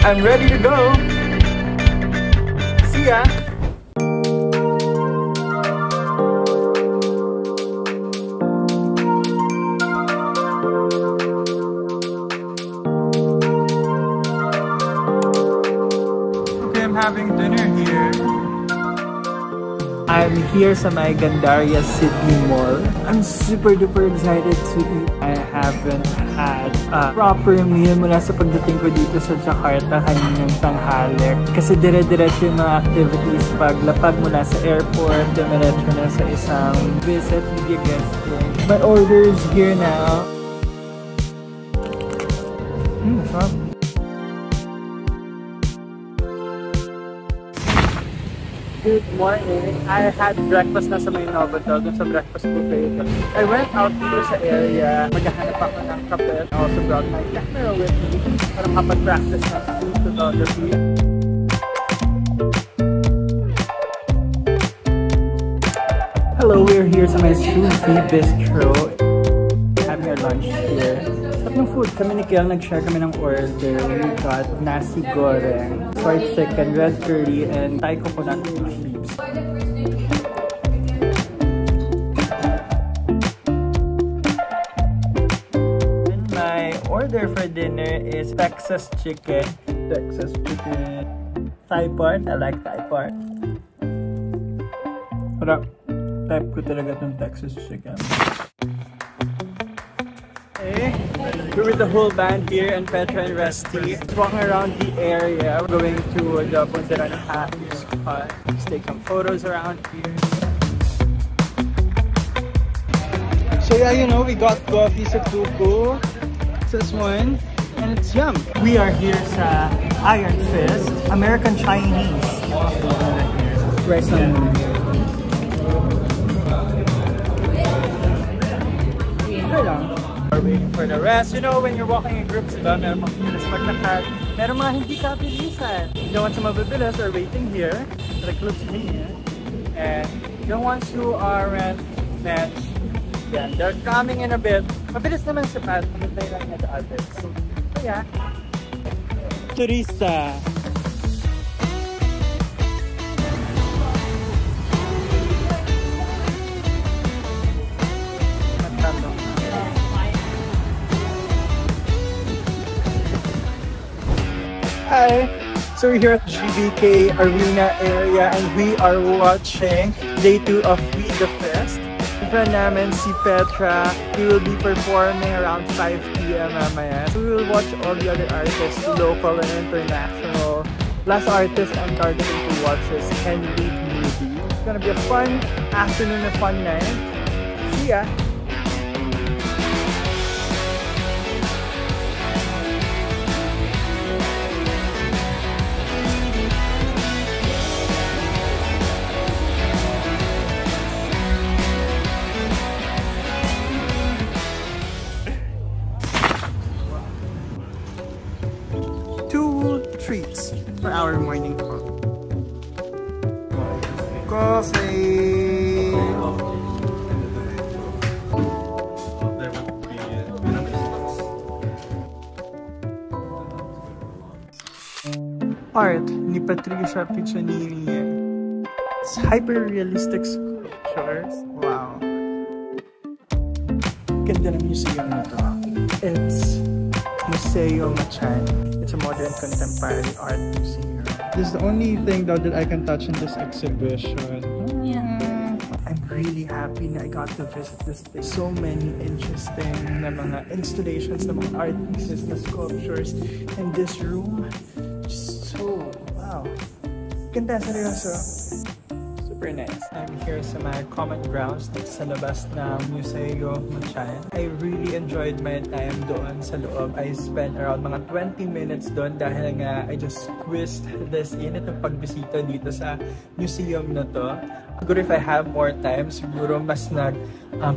I'm ready to go. See ya. Okay, I'm having dinner here. I'm here sa may Gandaria Sydney Mall. I'm super duper excited to eat. I haven't had a proper meal mula sa pagdating ko dito sa Jakarta kaninang tanghali. Kasi dire-diretso yung mga activities paglapag mula sa airport, diretso na sa isang visit media guesting. My order is here now. Sarap. Good morning. I had breakfast na sa may Novotel, dun sa breakfast buffet. I went out dito sa area, maghahanap ako ng kape. I also brought my camera with me para kapag-practice ng food photography. Hello, we're here sa my Sushi Bistro. Having our lunch here. Sarap ng food. Kami ni Kel, nag-share kami ng order. We got nasi goreng, fried chicken, red curry, and Thai coconut leaves. And my order for dinner is Texas chicken. Thai part. I like Thai part. Harap. Type ko talaga itong Texas chicken. Okay, we're with the whole band here and Petra and Rusty. Walking around the area. We're going to the Ponderana Happy spot. Just take some photos around here. So yeah, you know, we got coffee sa Tuku. It's this one. And it's yum. We are here sa Iron Fist. American Chinese. Right now. Okay lang. We're waiting for the rest. You know, when you're walking in groups, diba, meron mga bilis maglakad. Meron mga hindi kabilisan. The ones who mabibilis are waiting here. Like, look to me here. And the ones who aren't met, yeah, they're coming in a bit. Mabilis naman si Pat. Mabilis lang na the others. So, yeah. Turista. Hi! So we're here at GBK Arena area and we are watching day 2 of We The Fest. Yung friend namin, si Petra, he will be performing around 5 PM mamaya. So we will watch all the other artists, local and international. Last artist I'm targeting to watch is Henry Moody. It's gonna be a fun afternoon, a fun night. See ya! Treats for our morning coffee. Art ni Patricia Piccianini. It's hyper-realistic sculptures. Wow. Ganda ng museum na to. It's Museo Machan. It's a modern contemporary art museum. This is the only thing though that I can touch in this exhibition. Yeah. I'm really happy that I got to visit this place. So many interesting na mga installations, na mga art pieces, na sculptures in this room. Just so, wow. Ganda, seryoso. Super nice. I'm here sa my common grounds sa labas ng Museo Machan. I really enjoyed my time doon sa loob. I spent around mga 20 minutes doon dahil nga I just squeezed this in at pagbisita dito sa museum na to. Siguro if I have more time, siguro mas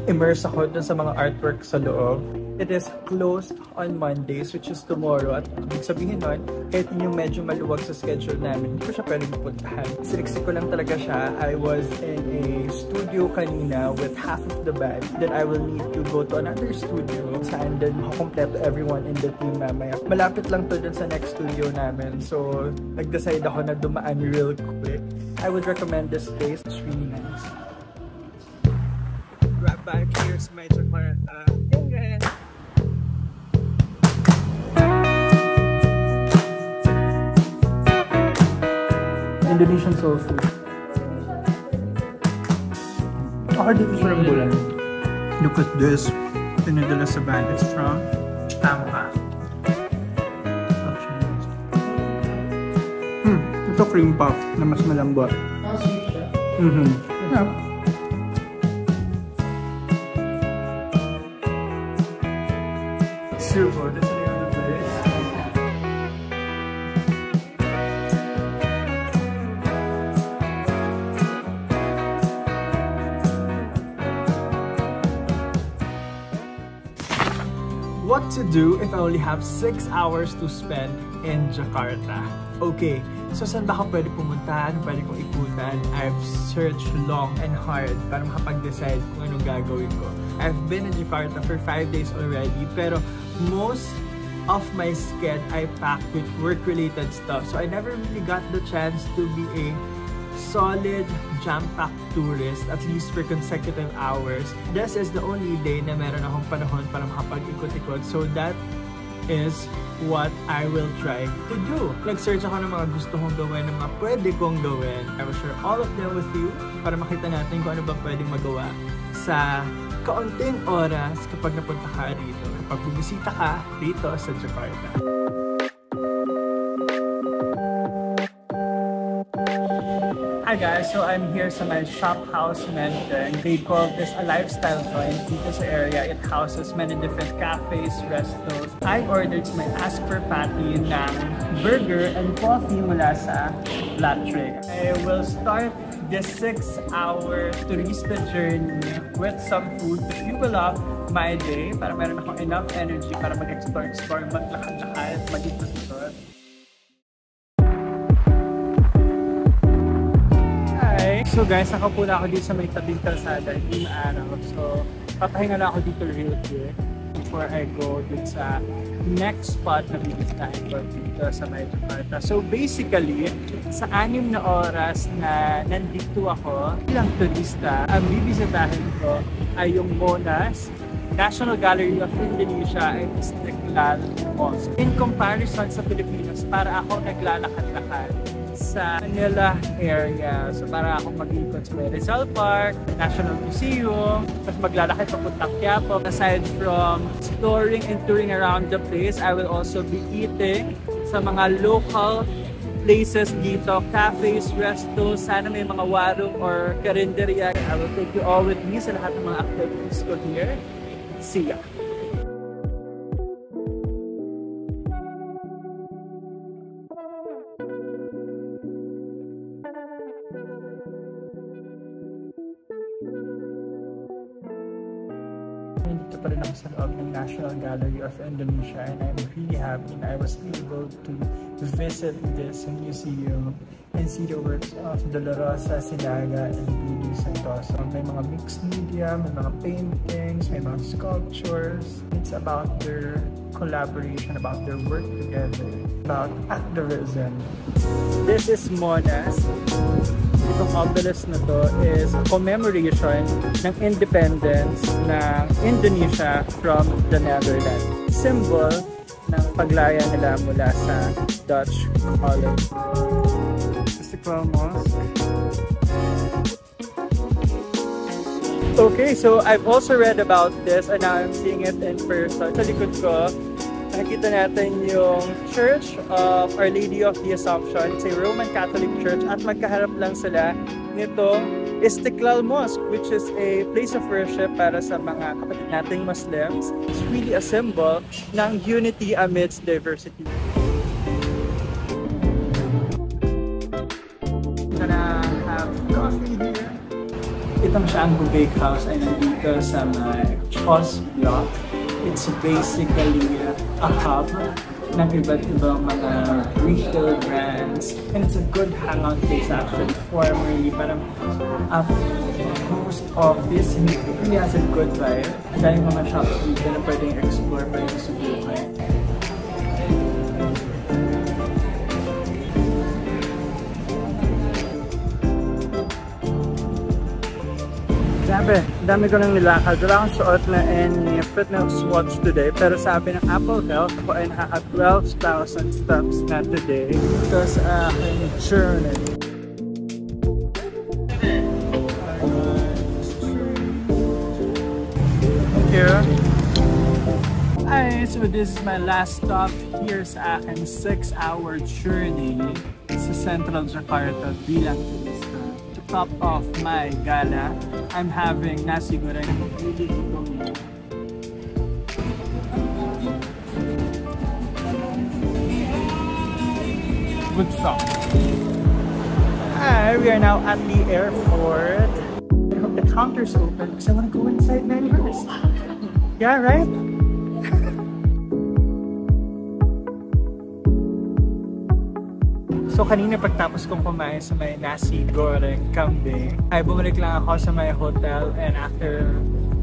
immerse ako dun sa mga artwork sa loob. It is closed on Mondays, which is tomorrow. At ibig sabihin nun, kahit yung medyo maluwag sa schedule namin, hindi ko siya pwedeng puntahan. Siniksik ko lang talaga siya. I was in a studio kanina with half of the band. Then I will need to go to another studio and then makakompleto everyone in the team mamaya. Malapit lang to dun sa next studio namin. So, nag-decide ako na dumaan real quick. I would recommend this place. It's really nice. Right back here sa Medyo Clarita. Indonesian soul food. Ako dito sa Rambulan. Look at this. Pinadala sa band. It's from Tampa. Ito cream puff na mas malambot. Yeah. Super. That's the name of the place. What to do if I only have 6 hours to spend in Jakarta? Okay, so saan ba ako pwede pumunta? Ano pwede kong ikutan? I've searched long and hard para makapag-decide kung anong gagawin ko. I've been in Jakarta for 5 days already, pero most of my schedule I packed with work-related stuff. So I never really got the chance to be a solid, jam-packed tourist, at least for consecutive hours. This is the only day na meron akong panahon para makapag-ikot-ikot. So that is what I will try to do. Nag-search ako ng mga gusto kong gawin, ng mga pwede kong gawin. I will share all of them with you para makita natin kung ano ba pwedeng magawa sa kaunting oras kapag napunta ka rito, kapag bumisita ka rito sa Jakarta. Hi guys, so I'm here sa my shop house Menteng. They call this a lifestyle joint. Dito sa area, it houses many different cafes, restos. I ordered my ask for patty ng burger and coffee mula sa Black Tray. I will start this 6-hour turista journey with some food to fuel up my day para meron akong enough energy para mag-explore, maglakad-lakad, mag-ikot-ikot. So guys, nakapula ako dito sa may tabing kalsada, hindi maaraw. So, papahinga na ako dito real quick before I go dun sa next spot na bibisitahin ko dito sa Medyo Clarita. So basically, sa 6 na oras na nandito ako, bilang turista, ang bibisitahin ko ay yung Monas, National Gallery of Indonesia, and Istiklal Mosque. In comparison sa Pilipinas, para ako naglalakad-lakad sa Manila area. So para akong mag-ikot sa Rizal Park, National Museum, tapos maglalakad papuntang Quiapo. Aside from exploring and touring around the place, I will also be eating sa mga local places dito, cafes, restos, sana may mga warung or karinderya. I will take you all with me sa lahat ng mga activities ko here. See ya! Nandito pa rin ako sa loob ng National Gallery of Indonesia, and I'm really happy na I was able to visit this museum and see the works of Dolorosa Sinaga and Budi Santoso. May mga mixed media, may mga paintings, may mga sculptures. It's about their collaboration, about their work together, about activism. This is Monas. Itong obelisk na to is a commemoration ng independence ng Indonesia from the Netherlands. Symbol ng paglaya nila mula sa Dutch colony. Istiklal Mosque. Okay, so I've also read about this and now I'm seeing it in person. Sa likod ko, nakikita natin yung Church of Our Lady of the Assumption. It's a Roman Catholic church at magkaharap lang sila nitong Istiklal Mosque, which is a place of worship para sa mga kapatid nating Muslims. It's really a symbol ng unity amidst diversity. I'm gonna have coffee here. Itong Shanggu Bakehouse ay nandito sa may Chos Block. It's basically a hub ng iba't ibang mga retail brands, and it's a good hangout place actually. Formerly, parang most of this really has a good vibe. Dahil mga shops dito na pwedeng explore, pwedeng subukan. Sabi, dami ko nang nilakad. Wala akong suot na any fitness watch today. Pero sabi ng Apple Health, ako ay naka 12,000 steps na today. Ito sa aking journey. Thank you. Alright, so this is my last stop here sa aking 6-hour journey sa Central Jakarta bilang turista. To top off my gala, I'm having nasi goreng. Good stuff. Hi, we are now at the airport. I hope the counter's open because I want to go inside now first. Yeah, right? So kanina pagtapos kong kumain sa may nasi goreng kambing, ay bumalik lang ako sa may hotel, and after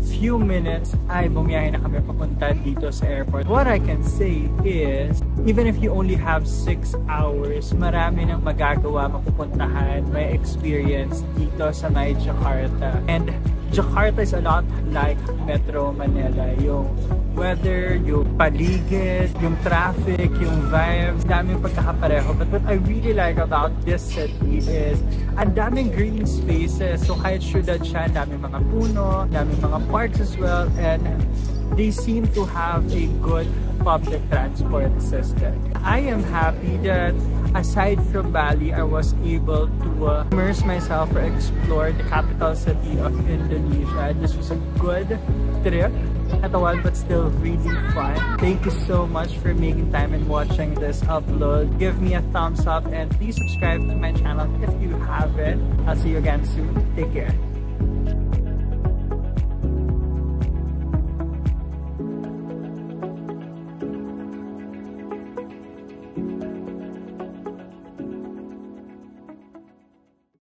few minutes ay bumiyahe na kami papunta dito sa airport. What I can say is, even if you only have 6 hours, marami nang magagawa, mapupuntahan, may experience dito sa may Jakarta. And Jakarta is a lot like Metro Manila. Yung weather, yung paligid, yung traffic, yung vibes, daming pagkakapareho. But what I really like about this city is ang daming green spaces. So kahit syudad siya, daming mga puno, daming mga parks as well, and they seem to have a good public transport system. I am happy that aside from Bali, I was able to immerse myself or explore the capital city of Indonesia. This was a good trip. Katawan, but still really fun. Thank you so much for making time and watching this upload. Give me a thumbs up and please subscribe to my channel if you haven't. I'll see you again soon. Take care.